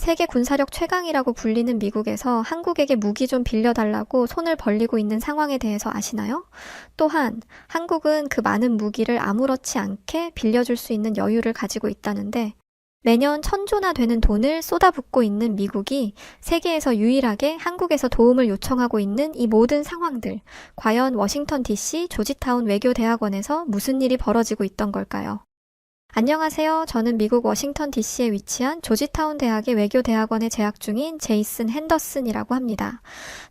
세계 군사력 최강이라고 불리는 미국에서 한국에게 무기 좀 빌려달라고 손을 벌리고 있는 상황에 대해서 아시나요? 또한 한국은 그 많은 무기를 아무렇지 않게 빌려줄 수 있는 여유를 가지고 있다는데 매년 1,000조나 되는 돈을 쏟아붓고 있는 미국이 세계에서 유일하게 한국에서 도움을 요청하고 있는 이 모든 상황들, 과연 워싱턴 DC 조지타운 외교대학원에서 무슨 일이 벌어지고 있던 걸까요? 안녕하세요. 저는 미국 워싱턴 DC에 위치한 조지타운 대학의 외교대학원에 재학 중인 제이슨 핸더슨이라고 합니다.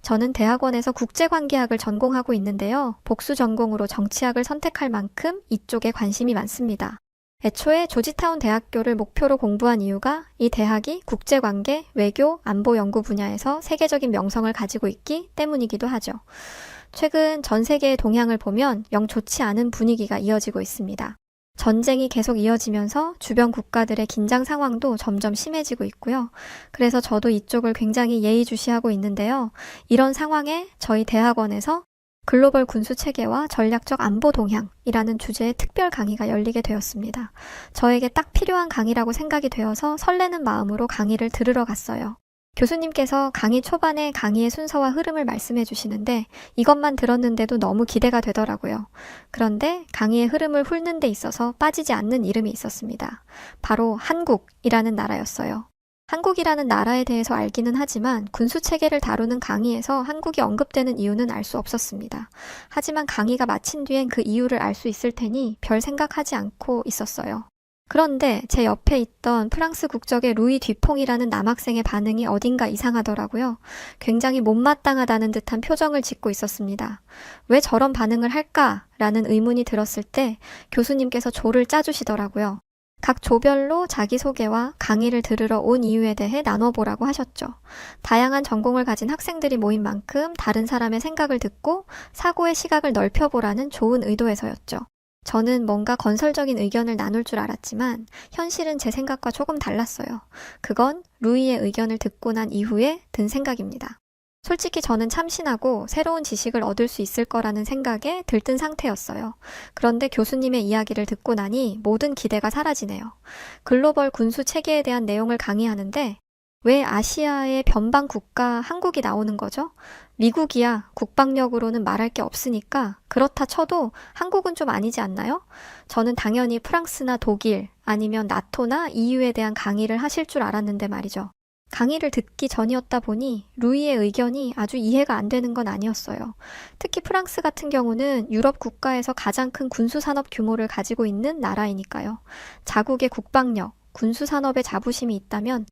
저는 대학원에서 국제관계학을 전공하고 있는데요. 복수 전공으로 정치학을 선택할 만큼 이쪽에 관심이 많습니다. 애초에 조지타운 대학교를 목표로 공부한 이유가 이 대학이 국제관계, 외교, 안보 연구 분야에서 세계적인 명성을 가지고 있기 때문이기도 하죠. 최근 전 세계의 동향을 보면 영 좋지 않은 분위기가 이어지고 있습니다. 전쟁이 계속 이어지면서 주변 국가들의 긴장 상황도 점점 심해지고 있고요. 그래서 저도 이쪽을 굉장히 예의주시하고 있는데요. 이런 상황에 저희 대학원에서 글로벌 군수 체계와 전략적 안보 동향이라는 주제의 특별 강의가 열리게 되었습니다. 저에게 딱 필요한 강의라고 생각이 되어서 설레는 마음으로 강의를 들으러 갔어요. 교수님께서 강의 초반에 강의의 순서와 흐름을 말씀해 주시는데 이것만 들었는데도 너무 기대가 되더라고요. 그런데 강의의 흐름을 훑는 데 있어서 빠지지 않는 이름이 있었습니다. 바로 한국이라는 나라였어요. 한국이라는 나라에 대해서 알기는 하지만 군수체계를 다루는 강의에서 한국이 언급되는 이유는 알 수 없었습니다. 하지만 강의가 마친 뒤엔 그 이유를 알 수 있을 테니 별 생각하지 않고 있었어요. 그런데 제 옆에 있던 프랑스 국적의 루이 듀퐁이라는 남학생의 반응이 어딘가 이상하더라고요. 굉장히 못마땅하다는 듯한 표정을 짓고 있었습니다. 왜 저런 반응을 할까라는 의문이 들었을 때 교수님께서 조를 짜주시더라고요. 각 조별로 자기소개와 강의를 들으러 온 이유에 대해 나눠보라고 하셨죠. 다양한 전공을 가진 학생들이 모인 만큼 다른 사람의 생각을 듣고 사고의 시각을 넓혀보라는 좋은 의도에서였죠. 저는 뭔가 건설적인 의견을 나눌 줄 알았지만 현실은 제 생각과 조금 달랐어요. 그건 루이의 의견을 듣고 난 이후에 든 생각입니다. 솔직히 저는 참신하고 새로운 지식을 얻을 수 있을 거라는 생각에 들뜬 상태였어요. 그런데 교수님의 이야기를 듣고 나니 모든 기대가 사라지네요. 글로벌 군수 체계에 대한 내용을 강의하는데 왜 아시아의 변방 국가 한국이 나오는 거죠? 미국이야 국방력으로는 말할 게 없으니까 그렇다 쳐도 한국은 좀 아니지 않나요? 저는 당연히 프랑스나 독일 아니면 나토나 EU에 대한 강의를 하실 줄 알았는데 말이죠. 강의를 듣기 전이었다 보니 루이의 의견이 아주 이해가 안 되는 건 아니었어요. 특히 프랑스 같은 경우는 유럽 국가에서 가장 큰 군수산업 규모를 가지고 있는 나라이니까요. 자국의 국방력, 군수산업에 자부심이 있다면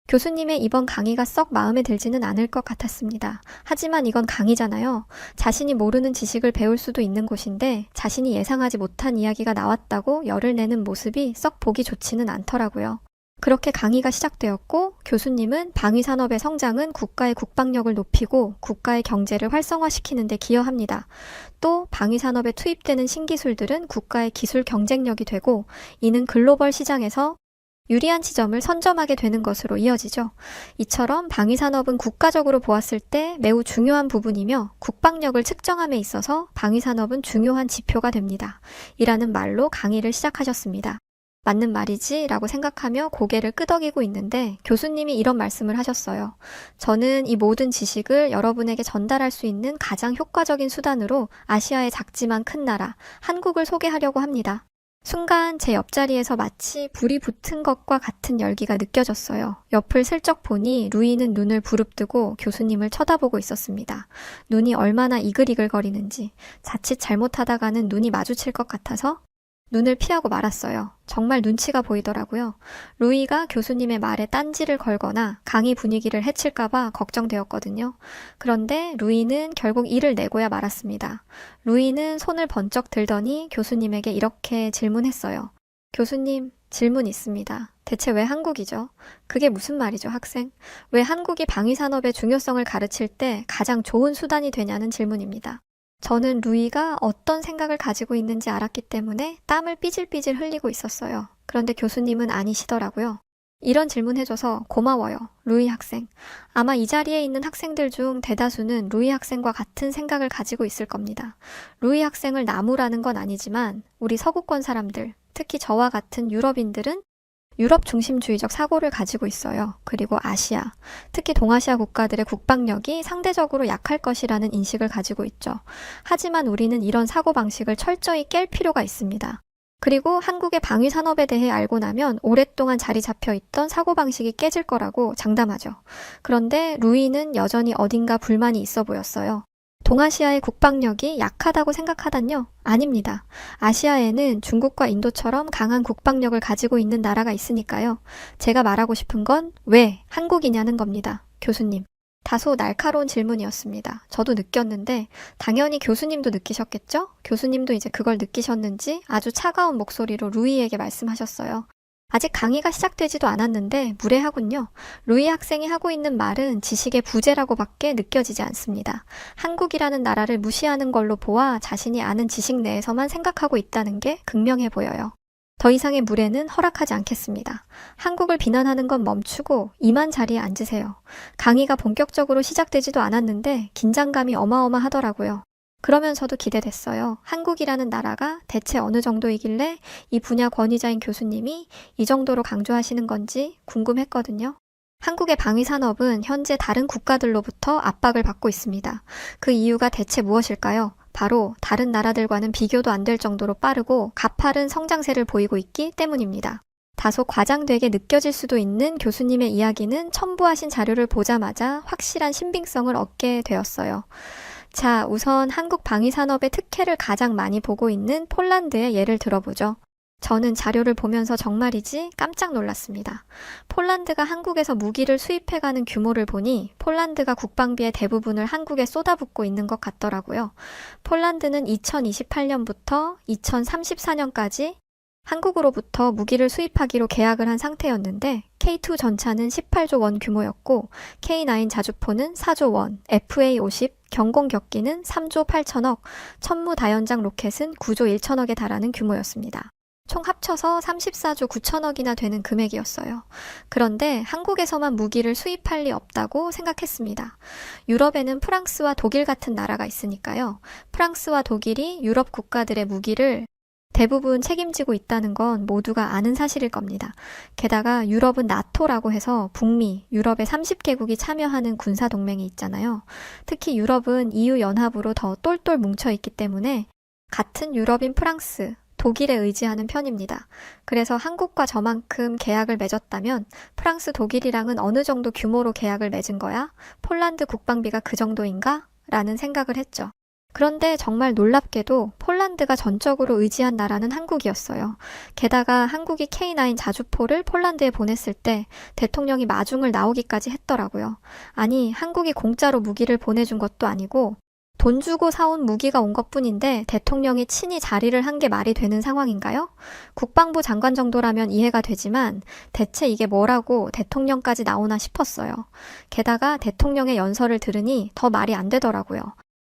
교수님의 이번 강의가 썩 마음에 들지는 않을 것 같았습니다. 하지만 이건 강의잖아요. 자신이 모르는 지식을 배울 수도 있는 곳인데 자신이 예상하지 못한 이야기가 나왔다고 열을 내는 모습이 썩 보기 좋지는 않더라고요. 그렇게 강의가 시작되었고 교수님은 방위산업의 성장은 국가의 국방력을 높이고 국가의 경제를 활성화시키는 데 기여합니다. 또 방위산업에 투입되는 신기술들은 국가의 기술 경쟁력이 되고 이는 글로벌 시장에서 유리한 지점을 선점하게 되는 것으로 이어지죠. 이처럼 방위산업은 국가적으로 보았을 때 매우 중요한 부분이며 국방력을 측정함에 있어서 방위산업은 중요한 지표가 됩니다. 이라는 말로 강의를 시작하셨습니다. 맞는 말이지 라고 생각하며 고개를 끄덕이고 있는데 교수님이 이런 말씀을 하셨어요. 저는 이 모든 지식을 여러분에게 전달할 수 있는 가장 효과적인 수단으로 아시아의 작지만 큰 나라, 한국을 소개하려고 합니다. 순간 제 옆자리에서 마치 불이 붙은 것과 같은 열기가 느껴졌어요. 옆을 슬쩍 보니 루이는 눈을 부릅뜨고 교수님을 쳐다보고 있었습니다. 눈이 얼마나 이글이글거리는지 자칫 잘못하다가는 눈이 마주칠 것 같아서 눈을 피하고 말았어요. 정말 눈치가 보이더라고요. 루이가 교수님의 말에 딴지를 걸거나 강의 분위기를 해칠까봐 걱정되었거든요. 그런데 루이는 결국 이를 내고야 말았습니다. 루이는 손을 번쩍 들더니 교수님에게 이렇게 질문했어요. 교수님, 질문 있습니다. 대체 왜 한국이죠? 그게 무슨 말이죠, 학생? 왜 한국이 방위산업의 중요성을 가르칠 때 가장 좋은 수단이 되냐는 질문입니다. 저는 루이가 어떤 생각을 가지고 있는지 알았기 때문에 땀을 삐질삐질 흘리고 있었어요. 그런데 교수님은 아니시더라고요. 이런 질문해줘서 고마워요, 루이 학생. 아마 이 자리에 있는 학생들 중 대다수는 루이 학생과 같은 생각을 가지고 있을 겁니다. 루이 학생을 나무라는 건 아니지만 우리 서구권 사람들, 특히 저와 같은 유럽인들은 유럽 중심주의적 사고를 가지고 있어요. 그리고 아시아, 특히 동아시아 국가들의 국방력이 상대적으로 약할 것이라는 인식을 가지고 있죠. 하지만 우리는 이런 사고방식을 철저히 깰 필요가 있습니다. 그리고 한국의 방위 산업에 대해 알고 나면 오랫동안 자리 잡혀 있던 사고방식이 깨질 거라고 장담하죠. 그런데 루이는 여전히 어딘가 불만이 있어 보였어요. 동아시아의 국방력이 약하다고 생각하단요? 아닙니다. 아시아에는 중국과 인도처럼 강한 국방력을 가지고 있는 나라가 있으니까요. 제가 말하고 싶은 건 왜 한국이냐는 겁니다. 교수님. 다소 날카로운 질문이었습니다. 저도 느꼈는데 당연히 교수님도 느끼셨겠죠? 교수님도 이제 그걸 느끼셨는지 아주 차가운 목소리로 루이에게 말씀하셨어요. 아직 강의가 시작되지도 않았는데 무례하군요. 루이 학생이 하고 있는 말은 지식의 부재라고밖에 느껴지지 않습니다. 한국이라는 나라를 무시하는 걸로 보아 자신이 아는 지식 내에서만 생각하고 있다는 게 극명해 보여요. 더 이상의 무례는 허락하지 않겠습니다. 한국을 비난하는 건 멈추고 이만 자리에 앉으세요. 강의가 본격적으로 시작되지도 않았는데 긴장감이 어마어마하더라고요. 그러면서도 기대됐어요. 한국이라는 나라가 대체 어느 정도이길래 이 분야 권위자인 교수님이 이 정도로 강조하시는 건지 궁금했거든요. 한국의 방위 산업은 현재 다른 국가들로부터 압박을 받고 있습니다. 그 이유가 대체 무엇일까요? 바로 다른 나라들과는 비교도 안 될 정도로 빠르고 가파른 성장세를 보이고 있기 때문입니다. 다소 과장되게 느껴질 수도 있는 교수님의 이야기는 첨부하신 자료를 보자마자 확실한 신빙성을 얻게 되었어요. 자, 우선 한국 방위산업의 특혜를 가장 많이 보고 있는 폴란드의 예를 들어보죠. 저는 자료를 보면서 정말이지 깜짝 놀랐습니다. 폴란드가 한국에서 무기를 수입해가는 규모를 보니 폴란드가 국방비의 대부분을 한국에 쏟아붓고 있는 것 같더라고요. 폴란드는 2028년부터 2034년까지 한국으로부터 무기를 수입하기로 계약을 한 상태였는데 K2 전차는 18조 원 규모였고 K9 자주포는 4조 원, FA-50 경공격기는 3조 8천억, 천무다연장 로켓은 9조 1천억에 달하는 규모였습니다. 총 합쳐서 34조 9천억이나 되는 금액이었어요. 그런데 한국에서만 무기를 수입할 리 없다고 생각했습니다. 유럽에는 프랑스와 독일 같은 나라가 있으니까요. 프랑스와 독일이 유럽 국가들의 무기를 대부분 책임지고 있다는 건 모두가 아는 사실일 겁니다. 게다가 유럽은 나토라고 해서 북미, 유럽의 30개국이 참여하는 군사동맹이 있잖아요. 특히 유럽은 EU 연합으로 더 똘똘 뭉쳐있기 때문에 같은 유럽인 프랑스, 독일에 의지하는 편입니다. 그래서 한국과 저만큼 계약을 맺었다면 프랑스, 독일이랑은 어느 정도 규모로 계약을 맺은 거야? 폴란드 국방비가 그 정도인가? 라는 생각을 했죠. 그런데 정말 놀랍게도 폴란드가 전적으로 의지한 나라는 한국이었어요. 게다가 한국이 K9 자주포를 폴란드에 보냈을 때 대통령이 마중을 나오기까지 했더라고요. 아니, 한국이 공짜로 무기를 보내준 것도 아니고 돈 주고 사온 무기가 온 것뿐인데 대통령이 친히 자리를 한 게 말이 되는 상황인가요? 국방부 장관 정도라면 이해가 되지만 대체 이게 뭐라고 대통령까지 나오나 싶었어요. 게다가 대통령의 연설을 들으니 더 말이 안 되더라고요.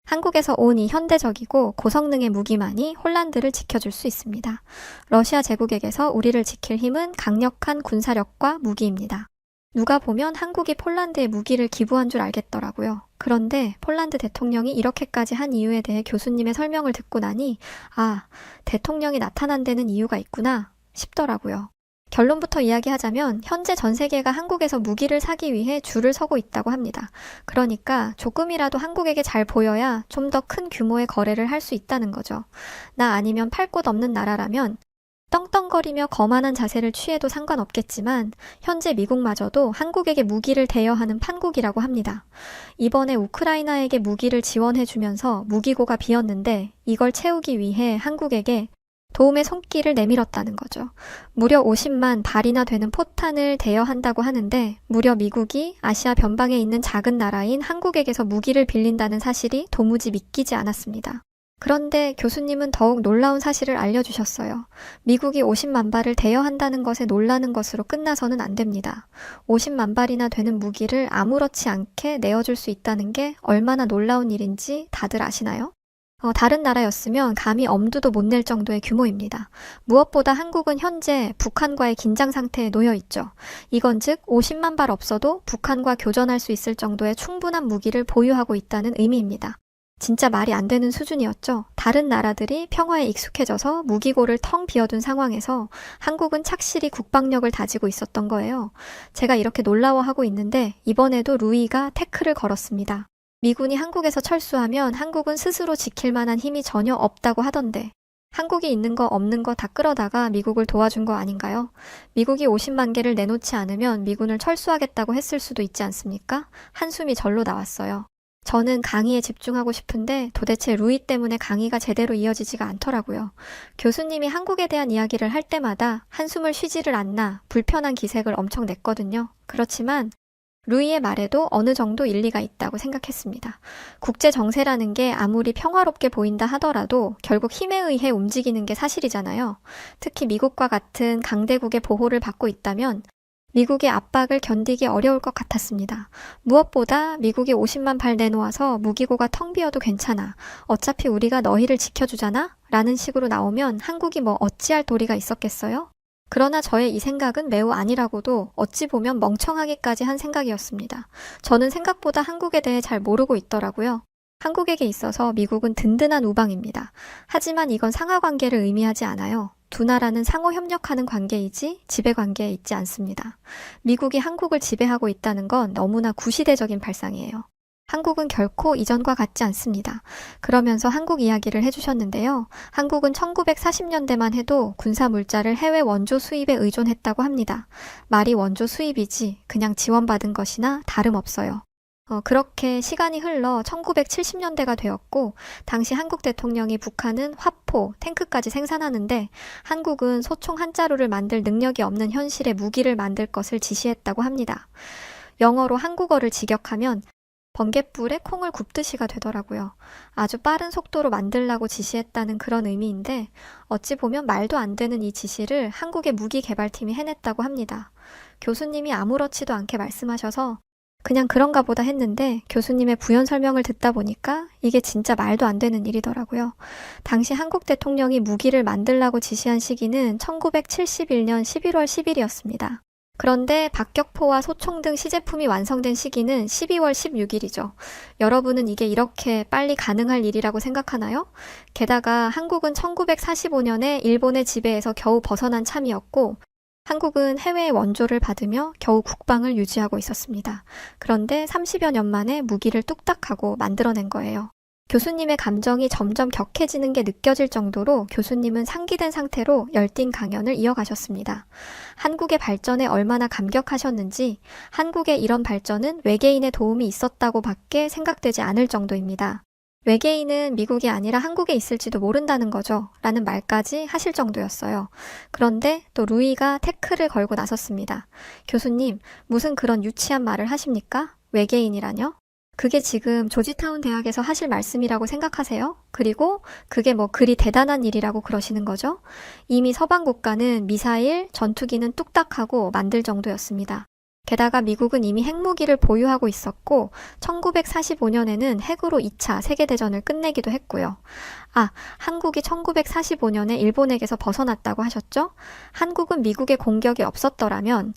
한국에서 온 이 현대적이고 고성능의 무기만이 홀란드를 지켜줄 수 있습니다. 러시아 제국에게서 우리를 지킬 힘은 강력한 군사력과 무기입니다. 누가 보면 한국이 폴란드에 무기를 기부한 줄 알겠더라고요. 그런데 폴란드 대통령이 이렇게까지 한 이유에 대해 교수님의 설명을 듣고 나니 대통령이 나타난 데는 이유가 있구나 싶더라고요. 결론부터 이야기하자면 현재 전 세계가 한국에서 무기를 사기 위해 줄을 서고 있다고 합니다. 그러니까 조금이라도 한국에게 잘 보여야 좀 더 큰 규모의 거래를 할 수 있다는 거죠. 나 아니면 팔 곳 없는 나라라면 떵떵거리며 거만한 자세를 취해도 상관없겠지만 현재 미국마저도 한국에게 무기를 대여하는 판국이라고 합니다. 이번에 우크라이나에게 무기를 지원해주면서 무기고가 비었는데 이걸 채우기 위해 한국에게 도움의 손길을 내밀었다는 거죠. 무려 50만 발이나 되는 포탄을 대여한다고 하는데 무려 미국이 아시아 변방에 있는 작은 나라인 한국에게서 무기를 빌린다는 사실이 도무지 믿기지 않았습니다. 그런데 교수님은 더욱 놀라운 사실을 알려주셨어요. 미국이 50만 발을 대여한다는 것에 놀라는 것으로 끝나서는 안 됩니다. 50만 발이나 되는 무기를 아무렇지 않게 내어줄 수 있다는 게 얼마나 놀라운 일인지 다들 아시나요? 다른 나라였으면 감히 엄두도 못 낼 정도의 규모입니다. 무엇보다 한국은 현재 북한과의 긴장 상태에 놓여 있죠. 이건 즉 50만 발 없어도 북한과 교전할 수 있을 정도의 충분한 무기를 보유하고 있다는 의미입니다. 진짜 말이 안 되는 수준이었죠. 다른 나라들이 평화에 익숙해져서 무기고를 텅 비워둔 상황에서 한국은 착실히 국방력을 다지고 있었던 거예요. 제가 이렇게 놀라워하고 있는데 이번에도 루이가 태클을 걸었습니다. 미군이 한국에서 철수하면 한국은 스스로 지킬 만한 힘이 전혀 없다고 하던데 한국이 있는 거 없는 거 다 끌어다가 미국을 도와준 거 아닌가요? 미국이 50만 개를 내놓지 않으면 미군을 철수하겠다고 했을 수도 있지 않습니까? 한숨이 절로 나왔어요. 저는 강의에 집중하고 싶은데 도대체 루이 때문에 강의가 제대로 이어지지가 않더라고요. 교수님이 한국에 대한 이야기를 할 때마다 한숨을 쉬지를 않나 불편한 기색을 엄청 냈거든요. 그렇지만 루이의 말에도 어느 정도 일리가 있다고 생각했습니다. 국제 정세라는 게 아무리 평화롭게 보인다 하더라도 결국 힘에 의해 움직이는 게 사실이잖아요. 특히 미국과 같은 강대국의 보호를 받고 있다면 미국의 압박을 견디기 어려울 것 같았습니다. 무엇보다 미국이 50만 발 내놓아서 무기고가 텅 비어도 괜찮아. 어차피 우리가 너희를 지켜주잖아? 라는 식으로 나오면 한국이 뭐 어찌할 도리가 있었겠어요? 그러나 저의 이 생각은 매우 아니라고도 어찌 보면 멍청하기까지 한 생각이었습니다. 저는 생각보다 한국에 대해 잘 모르고 있더라고요. 한국에게 있어서 미국은 든든한 우방입니다. 하지만 이건 상하관계를 의미하지 않아요. 두 나라는 상호 협력하는 관계이지 지배 관계에 있지 않습니다. 미국이 한국을 지배하고 있다는 건 너무나 구시대적인 발상이에요. 한국은 결코 이전과 같지 않습니다. 그러면서 한국 이야기를 해주셨는데요. 한국은 1940년대만 해도 군사 물자를 해외 원조 수입에 의존했다고 합니다. 말이 원조 수입이지 그냥 지원받은 것이나 다름없어요. 그렇게 시간이 흘러 1970년대가 되었고 당시 한국 대통령이 북한은 화포, 탱크까지 생산하는데 한국은 소총 한 자루를 만들 능력이 없는 현실에 무기를 만들 것을 지시했다고 합니다. 영어로 한국어를 직역하면 번갯불에 콩을 굽듯이가 되더라고요. 아주 빠른 속도로 만들라고 지시했다는 그런 의미인데 어찌 보면 말도 안 되는 이 지시를 한국의 무기개발팀이 해냈다고 합니다. 교수님이 아무렇지도 않게 말씀하셔서 그냥 그런가 보다 했는데 교수님의 부연 설명을 듣다 보니까 이게 진짜 말도 안 되는 일이더라고요. 당시 한국 대통령이 무기를 만들라고 지시한 시기는 1971년 11월 10일이었습니다. 그런데 박격포와 소총 등 시제품이 완성된 시기는 12월 16일이죠. 여러분은 이게 이렇게 빨리 가능할 일이라고 생각하나요? 게다가 한국은 1945년에 일본의 지배에서 겨우 벗어난 참이었고 한국은 해외의 원조를 받으며 겨우 국방을 유지하고 있었습니다. 그런데 30여 년 만에 무기를 뚝딱하고 만들어낸 거예요. 교수님의 감정이 점점 격해지는 게 느껴질 정도로 교수님은 상기된 상태로 열띤 강연을 이어가셨습니다. 한국의 발전에 얼마나 감격하셨는지 한국의 이런 발전은 외계인의 도움이 있었다고 밖에 생각되지 않을 정도입니다. 외계인은 미국이 아니라 한국에 있을지도 모른다는 거죠. 라는 말까지 하실 정도였어요. 그런데 또 루이가 태클을 걸고 나섰습니다. 교수님, 무슨 그런 유치한 말을 하십니까? 외계인이라뇨? 그게 지금 조지타운 대학에서 하실 말씀이라고 생각하세요? 그리고 그게 뭐 그리 대단한 일이라고 그러시는 거죠? 이미 서방 국가는 미사일, 전투기는 뚝딱하고 만들 정도였습니다. 게다가 미국은 이미 핵무기를 보유하고 있었고 1945년에는 핵으로 2차 세계대전을 끝내기도 했고요. 한국이 1945년에 일본에게서 벗어났다고 하셨죠? 한국은 미국의 공격이 없었더라면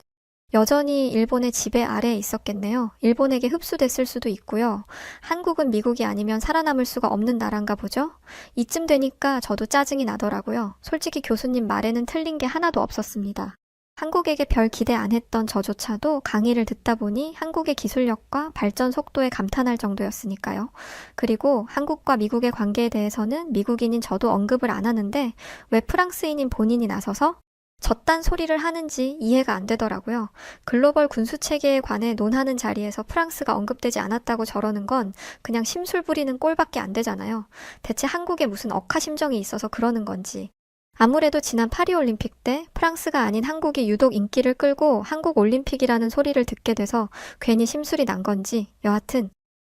여전히 일본의 지배 아래에 있었겠네요. 일본에게 흡수됐을 수도 있고요. 한국은 미국이 아니면 살아남을 수가 없는 나라인가 보죠? 이쯤 되니까 저도 짜증이 나더라고요. 솔직히 교수님 말에는 틀린 게 하나도 없었습니다. 한국에게 별 기대 안 했던 저조차도 강의를 듣다 보니 한국의 기술력과 발전 속도에 감탄할 정도였으니까요. 그리고 한국과 미국의 관계에 대해서는 미국인인 저도 언급을 안 하는데 왜 프랑스인인 본인이 나서서 저딴 소리를 하는지 이해가 안 되더라고요. 글로벌 군수 체계에 관해 논하는 자리에서 프랑스가 언급되지 않았다고 저러는 건 그냥 심술 부리는 꼴밖에 안 되잖아요. 대체 한국에 무슨 억하심정이 있어서 그러는 건지. 아무래도 지난 파리올림픽 때 프랑스가 아닌 한국이 유독 인기를 끌고 한국 올림픽이라는 소리를 듣게 돼서 괜히 심술이 난 건지 여하튼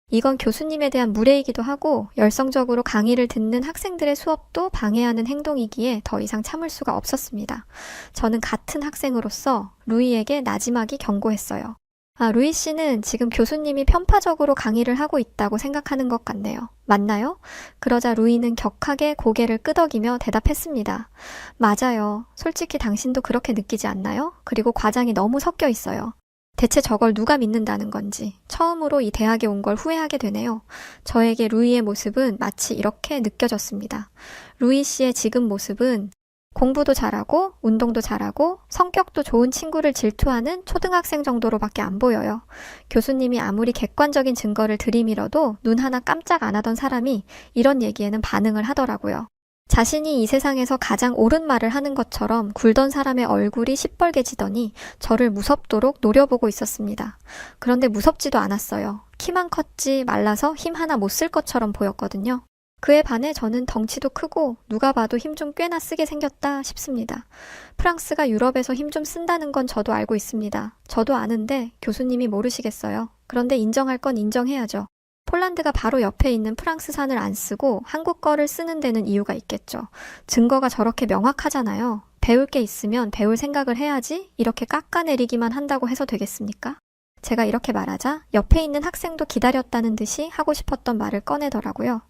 이건 교수님에 대한 무례이기도 하고 열성적으로 강의를 듣는 학생들의 수업도 방해하는 행동이기에 더 이상 참을 수가 없었습니다. 저는 같은 학생으로서 루이에게 나지막이 경고했어요. 루이 씨는 지금 교수님이 편파적으로 강의를 하고 있다고 생각하는 것 같네요. 맞나요? 그러자 루이는 격하게 고개를 끄덕이며 대답했습니다. 맞아요. 솔직히 당신도 그렇게 느끼지 않나요? 그리고 과장이 너무 섞여 있어요. 대체 저걸 누가 믿는다는 건지 처음으로 이 대학에 온 걸 후회하게 되네요. 저에게 루이의 모습은 마치 이렇게 느껴졌습니다. 루이 씨의 지금 모습은 공부도 잘하고 운동도 잘하고 성격도 좋은 친구를 질투하는 초등학생 정도로밖에 안 보여요. 교수님이 아무리 객관적인 증거를 들이밀어도 눈 하나 깜짝 안 하던 사람이 이런 얘기에는 반응을 하더라고요. 자신이 이 세상에서 가장 옳은 말을 하는 것처럼 굴던 사람의 얼굴이 시뻘개지더니 저를 무섭도록 노려보고 있었습니다. 그런데 무섭지도 않았어요. 키만 컸지 말라서 힘 하나 못 쓸 것처럼 보였거든요. 그에 반해 저는 덩치도 크고 누가 봐도 힘 좀 꽤나 쓰게 생겼다 싶습니다. 프랑스가 유럽에서 힘 좀 쓴다는 건 저도 알고 있습니다. 저도 아는데 교수님이 모르시겠어요. 그런데 인정할 건 인정해야죠. 폴란드가 바로 옆에 있는 프랑스산을 안 쓰고 한국 거를 쓰는 데는 이유가 있겠죠. 증거가 저렇게 명확하잖아요. 배울 게 있으면 배울 생각을 해야지 이렇게 깎아내리기만 한다고 해서 되겠습니까? 제가 이렇게 말하자 옆에 있는 학생도 기다렸다는 듯이 하고 싶었던 말을 꺼내더라고요.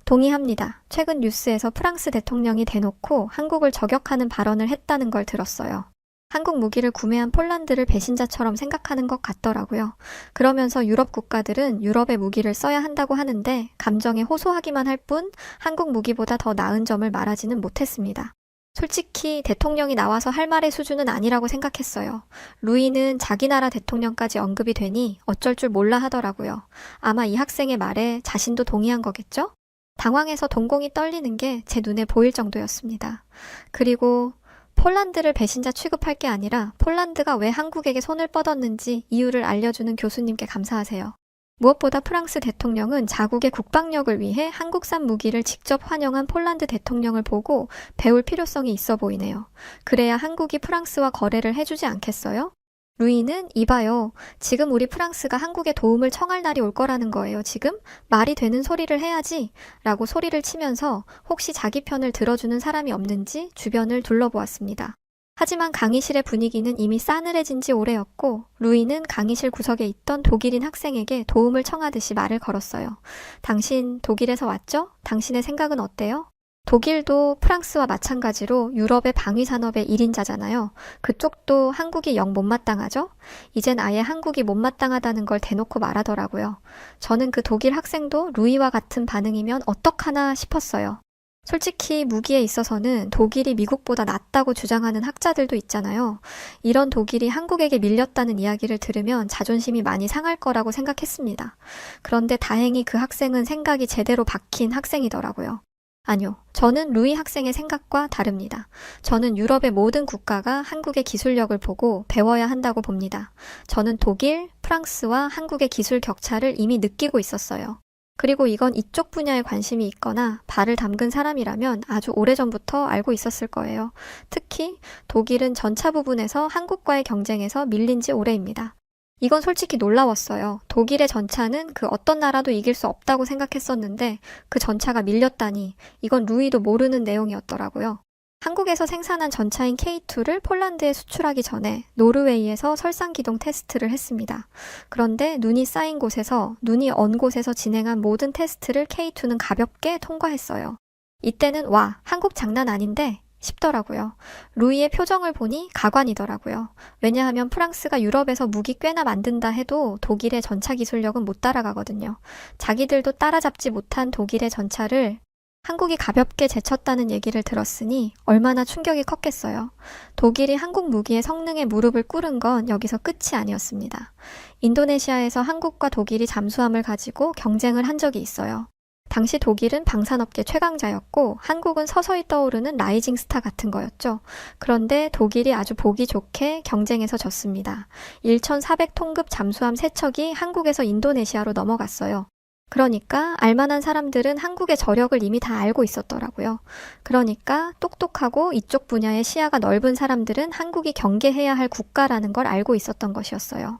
동의합니다. 최근 뉴스에서 프랑스 대통령이 대놓고 한국을 저격하는 발언을 했다는 걸 들었어요. 한국 무기를 구매한 폴란드를 배신자처럼 생각하는 것 같더라고요. 그러면서 유럽 국가들은 유럽의 무기를 써야 한다고 하는데 감정에 호소하기만 할 뿐 한국 무기보다 더 나은 점을 말하지는 못했습니다. 솔직히 대통령이 나와서 할 말의 수준은 아니라고 생각했어요. 루이는 자기 나라 대통령까지 언급이 되니 어쩔 줄 몰라 하더라고요. 아마 이 학생의 말에 자신도 동의한 거겠죠? 당황해서 동공이 떨리는 게 제 눈에 보일 정도였습니다. 그리고 폴란드를 배신자 취급할 게 아니라 폴란드가 왜 한국에게 손을 뻗었는지 이유를 알려주는 교수님께 감사하세요. 무엇보다 프랑스 대통령은 자국의 국방력을 위해 한국산 무기를 직접 환영한 폴란드 대통령을 보고 배울 필요성이 있어 보이네요. 그래야 한국이 프랑스와 거래를 해주지 않겠어요? 루이는 이봐요. 지금 우리 프랑스가 한국에 도움을 청할 날이 올 거라는 거예요. 지금? 말이 되는 소리를 해야지 라고 소리를 치면서 혹시 자기 편을 들어주는 사람이 없는지 주변을 둘러보았습니다. 하지만 강의실의 분위기는 이미 싸늘해진 지 오래였고 루이는 강의실 구석에 있던 독일인 학생에게 도움을 청하듯이 말을 걸었어요. 당신 독일에서 왔죠? 당신의 생각은 어때요? 독일도 프랑스와 마찬가지로 유럽의 방위산업의 1인자잖아요. 그쪽도 한국이 영 못마땅하죠? 이젠 아예 한국이 못마땅하다는 걸 대놓고 말하더라고요. 저는 그 독일 학생도 루이와 같은 반응이면 어떡하나 싶었어요. 솔직히 무기에 있어서는 독일이 미국보다 낫다고 주장하는 학자들도 있잖아요. 이런 독일이 한국에게 밀렸다는 이야기를 들으면 자존심이 많이 상할 거라고 생각했습니다. 그런데 다행히 그 학생은 생각이 제대로 박힌 학생이더라고요. 아니요. 저는 루이 학생의 생각과 다릅니다. 저는 유럽의 모든 국가가 한국의 기술력을 보고 배워야 한다고 봅니다. 저는 독일, 프랑스와 한국의 기술 격차를 이미 느끼고 있었어요. 그리고 이건 이쪽 분야에 관심이 있거나 발을 담근 사람이라면 아주 오래전부터 알고 있었을 거예요. 특히 독일은 전차 부분에서 한국과의 경쟁에서 밀린 지 오래입니다. 이건 솔직히 놀라웠어요. 독일의 전차는 그 어떤 나라도 이길 수 없다고 생각했었는데 그 전차가 밀렸다니 이건 루이도 모르는 내용이었더라고요. 한국에서 생산한 전차인 K2를 폴란드에 수출하기 전에 노르웨이에서 설상기동 테스트를 했습니다. 그런데 눈이 쌓인 곳에서, 눈이 언 곳에서 진행한 모든 테스트를 K2는 가볍게 통과했어요. 이때는 와, 한국 장난 아닌데 싶더라고요. 루이의 표정을 보니 가관이더라고요. 왜냐하면 프랑스가 유럽에서 무기 꽤나 만든다 해도 독일의 전차 기술력은 못 따라가거든요. 자기들도 따라잡지 못한 독일의 전차를 한국이 가볍게 제쳤다는 얘기를 들었으니 얼마나 충격이 컸겠어요. 독일이 한국 무기의 성능에 무릎을 꿇은 건 여기서 끝이 아니었습니다. 인도네시아에서 한국과 독일이 잠수함을 가지고 경쟁을 한 적이 있어요. 당시 독일은 방산업계 최강자였고 한국은 서서히 떠오르는 라이징 스타 같은 거였죠. 그런데 독일이 아주 보기 좋게 경쟁에서 졌습니다. 1,400톤급 잠수함 3척이 한국에서 인도네시아로 넘어갔어요. 그러니까 알만한 사람들은 한국의 저력을 이미 다 알고 있었더라고요. 그러니까 똑똑하고 이쪽 분야의 시야가 넓은 사람들은 한국이 경계해야 할 국가라는 걸 알고 있었던 것이었어요.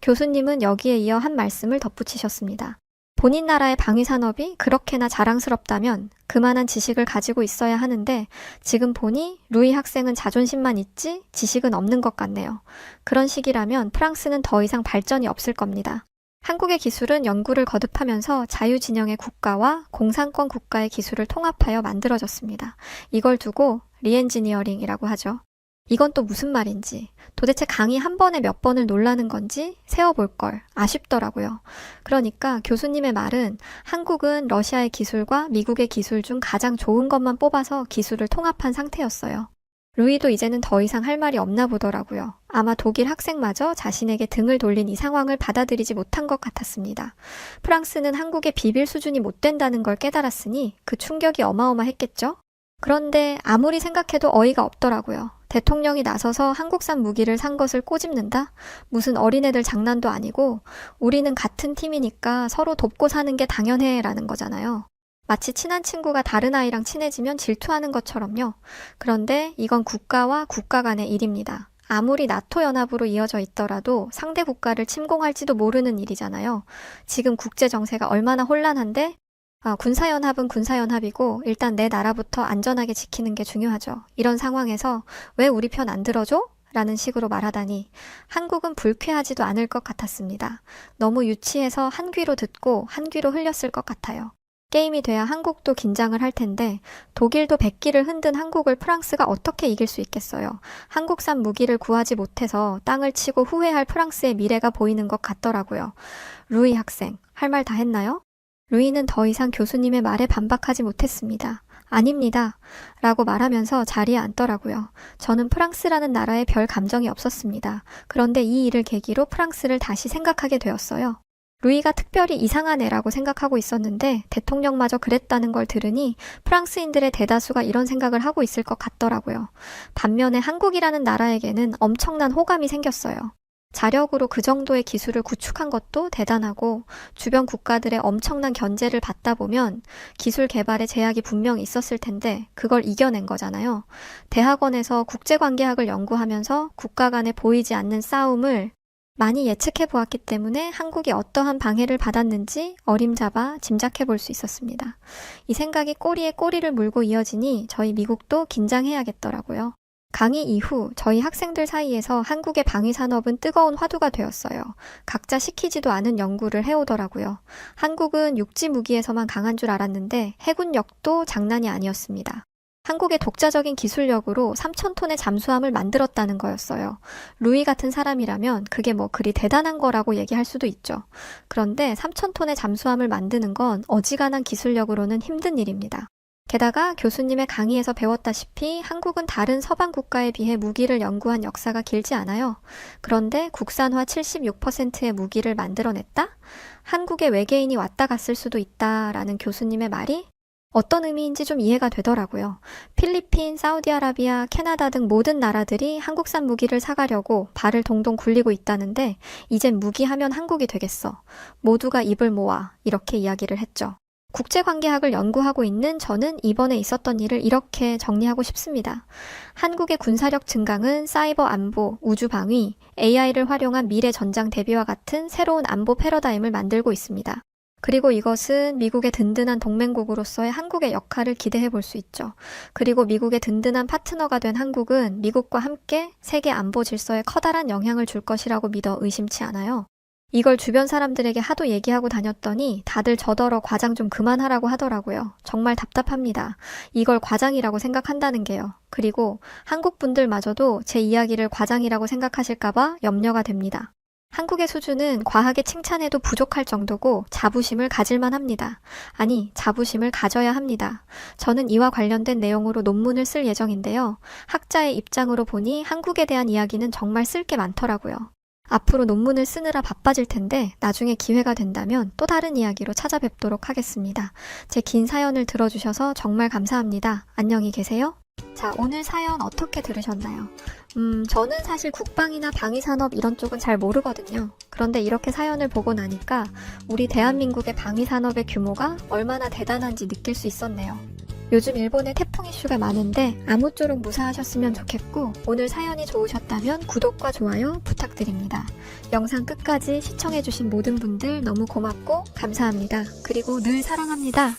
교수님은 여기에 이어 한 말씀을 덧붙이셨습니다. 본인 나라의 방위산업이 그렇게나 자랑스럽다면 그만한 지식을 가지고 있어야 하는데 지금 보니 루이 학생은 자존심만 있지 지식은 없는 것 같네요. 그런 식이라면 프랑스는 더 이상 발전이 없을 겁니다. 한국의 기술은 연구를 거듭하면서 자유진영의 국가와 공산권 국가의 기술을 통합하여 만들어졌습니다. 이걸 두고 리엔지니어링이라고 하죠. 이건 또 무슨 말인지, 도대체 강의 한 번에 몇 번을 놀라는 건지 세어볼 걸 아쉽더라고요. 그러니까 교수님의 말은 한국은 러시아의 기술과 미국의 기술 중 가장 좋은 것만 뽑아서 기술을 통합한 상태였어요. 루이도 이제는 더 이상 할 말이 없나 보더라고요. 아마 독일 학생마저 자신에게 등을 돌린 이 상황을 받아들이지 못한 것 같았습니다. 프랑스는 한국의 비빌 수준이 못 된다는 걸 깨달았으니 그 충격이 어마어마했겠죠? 그런데 아무리 생각해도 어이가 없더라고요. 대통령이 나서서 한국산 무기를 산 것을 꼬집는다? 무슨 어린애들 장난도 아니고 우리는 같은 팀이니까 서로 돕고 사는 게 당연해 라는 거잖아요. 마치 친한 친구가 다른 아이랑 친해지면 질투하는 것처럼요. 그런데 이건 국가와 국가 간의 일입니다. 아무리 나토 연합으로 이어져 있더라도 상대 국가를 침공할지도 모르는 일이잖아요. 지금 국제 정세가 얼마나 혼란한데 군사연합은 군사연합이고 일단 내 나라부터 안전하게 지키는 게 중요하죠. 이런 상황에서 왜 우리 편 안 들어줘? 라는 식으로 말하다니 한국은 불쾌하지도 않을 것 같았습니다. 너무 유치해서 한 귀로 듣고 한 귀로 흘렸을 것 같아요. 게임이 돼야 한국도 긴장을 할 텐데 독일도 백기를 흔든 한국을 프랑스가 어떻게 이길 수 있겠어요. 한국산 무기를 구하지 못해서 땅을 치고 후회할 프랑스의 미래가 보이는 것 같더라고요. 루이 학생, 할 말 다 했나요? 루이는 더 이상 교수님의 말에 반박하지 못했습니다. 아닙니다. 라고 말하면서 자리에 앉더라고요. 저는 프랑스라는 나라에 별 감정이 없었습니다. 그런데 이 일을 계기로 프랑스를 다시 생각하게 되었어요. 루이가 특별히 이상한 애라고 생각하고 있었는데 대통령마저 그랬다는 걸 들으니 프랑스인들의 대다수가 이런 생각을 하고 있을 것 같더라고요. 반면에 한국이라는 나라에게는 엄청난 호감이 생겼어요. 자력으로 그 정도의 기술을 구축한 것도 대단하고 주변 국가들의 엄청난 견제를 받다 보면 기술 개발에 제약이 분명히 있었을 텐데 그걸 이겨낸 거잖아요. 대학원에서 국제관계학을 연구하면서 국가 간에 보이지 않는 싸움을 많이 예측해 보았기 때문에 한국이 어떠한 방해를 받았는지 어림잡아 짐작해 볼 수 있었습니다. 이 생각이 꼬리에 꼬리를 물고 이어지니 저희 미국도 긴장해야겠더라고요. 강의 이후 저희 학생들 사이에서 한국의 방위산업은 뜨거운 화두가 되었어요. 각자 시키지도 않은 연구를 해오더라고요. 한국은 육지 무기에서만 강한 줄 알았는데 해군력도 장난이 아니었습니다. 한국의 독자적인 기술력으로 3,000톤의 잠수함을 만들었다는 거였어요. 루이 같은 사람이라면 그게 뭐 그리 대단한 거라고 얘기할 수도 있죠. 그런데 3,000톤의 잠수함을 만드는 건 어지간한 기술력으로는 힘든 일입니다. 게다가 교수님의 강의에서 배웠다시피 한국은 다른 서방 국가에 비해 무기를 연구한 역사가 길지 않아요. 그런데 국산화 76%의 무기를 만들어냈다? 한국에 외계인이 왔다 갔을 수도 있다라는 교수님의 말이 어떤 의미인지 좀 이해가 되더라고요. 필리핀, 사우디아라비아, 캐나다 등 모든 나라들이 한국산 무기를 사가려고 발을 동동 굴리고 있다는데 이젠 무기하면 한국이 되겠어. 모두가 입을 모아 이렇게 이야기를 했죠. 국제관계학을 연구하고 있는 저는 이번에 있었던 일을 이렇게 정리하고 싶습니다. 한국의 군사력 증강은 사이버 안보, 우주 방위, AI를 활용한 미래 전장 대비와 같은 새로운 안보 패러다임을 만들고 있습니다. 그리고 이것은 미국의 든든한 동맹국으로서의 한국의 역할을 기대해 볼 수 있죠. 그리고 미국의 든든한 파트너가 된 한국은 미국과 함께 세계 안보 질서에 커다란 영향을 줄 것이라고 믿어 의심치 않아요. 이걸 주변 사람들에게 하도 얘기하고 다녔더니 다들 저더러 과장 좀 그만하라고 하더라고요. 정말 답답합니다. 이걸 과장이라고 생각한다는 게요. 그리고 한국 분들마저도 제 이야기를 과장이라고 생각하실까봐 염려가 됩니다. 한국의 수준은 과하게 칭찬해도 부족할 정도고 자부심을 가질만 합니다. 아니, 자부심을 가져야 합니다. 저는 이와 관련된 내용으로 논문을 쓸 예정인데요. 학자의 입장으로 보니 한국에 대한 이야기는 정말 쓸 게 많더라고요. 앞으로 논문을 쓰느라 바빠질 텐데 나중에 기회가 된다면 또 다른 이야기로 찾아뵙도록 하겠습니다. 제 긴 사연을 들어주셔서 정말 감사합니다. 안녕히 계세요. 자, 오늘 사연 어떻게 들으셨나요? 저는 사실 국방이나 방위산업 이런 쪽은 잘 모르거든요. 그런데 이렇게 사연을 보고 나니까 우리 대한민국의 방위산업의 규모가 얼마나 대단한지 느낄 수 있었네요. 요즘 일본에 태풍 이슈가 많은데 아무쪼록 무사하셨으면 좋겠고 오늘 사연이 좋으셨다면 구독과 좋아요 부탁드립니다. 영상 끝까지 시청해주신 모든 분들 너무 고맙고 감사합니다. 그리고 늘 사랑합니다.